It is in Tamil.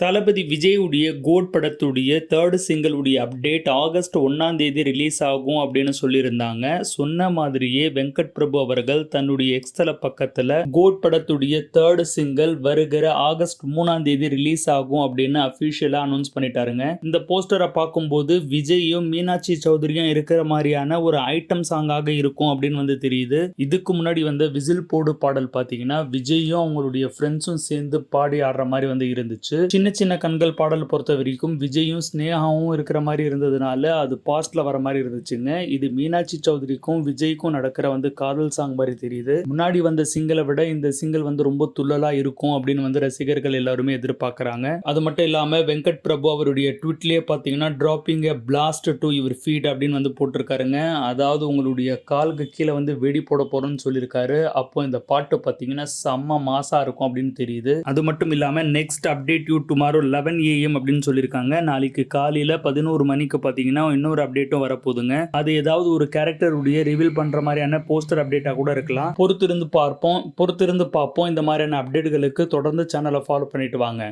தளபதி விஜயுடைய கோட் படத்துடைய தேர்ட் சிங்கிள் உடைய அப்டேட் ஆகஸ்ட் 1ஆம் தேதி ரிலீஸ் ஆகும் அப்படின்னு சொல்லியிருந்தாங்க. சொன்ன மாதிரியே வெங்கட் பிரபு அவர்கள் தன்னுடைய எக்ஸ்தல பக்கத்துல கோட் படத்துடைய தேர்ட் சிங்கிள் வருகிற ஆகஸ்ட் 3ஆம் தேதி ரிலீஸ் ஆகும் அப்படின்னு அபிஷியலா அனௌன்ஸ் பண்ணிட்டாருங்க. இந்த போஸ்டரை பார்க்கும்போது விஜயும் மீனாட்சி சௌதரியும் இருக்கிற மாதிரியான ஒரு ஐட்டம் சாங்காக இருக்கும் அப்படின்னு வந்து தெரியுது. இதுக்கு முன்னாடி வந்த விசில் போடு பாடல் பார்த்தீங்கன்னா விஜயும் அவங்களுடைய ஃப்ரெண்ட்ஸும் சேர்ந்து பாடி ஆடுற மாதிரி வந்து இருந்துச்சு. சின்ன சின்ன கண்கள் பாடல் பொறுத்த வரைக்கும் விஜயும் ஸ்னேகாவும் இருக்கிற மாதிரி இருந்ததுனால அது பாஸ்ட்ல வர மாதிரி இருந்துச்சுங்க. இது மீனாட்சி சௌதரிக்கும் விஜய்க்கும் நடக்கிற வந்து காதல் சாங் மாதிரி தெரியுது. முன்னாடி வந்த சிங்கிளை விட இந்த சிங்கிள் வந்து ரொம்ப துள்ளலா இருக்கும் அப்படின்னு வந்து ரசிகர்கள் எல்லாருமே எதிர்பார்க்கறாங்க. அது மட்டும் இல்லாம வெங்கட் பிரபு அவருடைய ட்வீட்லயே பாத்தீங்கன்னா dropping a blast to your feet அப்படின்னு வந்து போட்டிருக்காருங்க. அதாவது உங்களுடைய காலுக்கு கீழே வந்து வெடி போட போறோம்னு சொல்லியிருக்காரு. அப்போ இந்த பாட்டு பாத்தீங்கன்னா செம்ம மாசா இருக்கும் அப்படின்னு தெரியுது. அது மட்டும் இல்லாம next update you tomorrow 11 AM அப்படின்னு சொல்லியிருக்காங்க. நாளைக்கு காலையில 11 மணிக்கு பார்த்தீங்கன்னா இன்னொரு அப்டேட்டும் வரப்போகுதுங்க. அது ஏதாவது ஒரு கேரக்டருடைய ரிவீல் பண்ற மாதிரியான போஸ்டர் அப்டேட்டா கூட இருக்கலாம். பொறுத்திருந்து பார்ப்போம். இந்த மாதிரியான அப்டேட்களுக்கு தொடர்ந்து சேனலை ஃபாலோ பண்ணிட்டு வாங்க.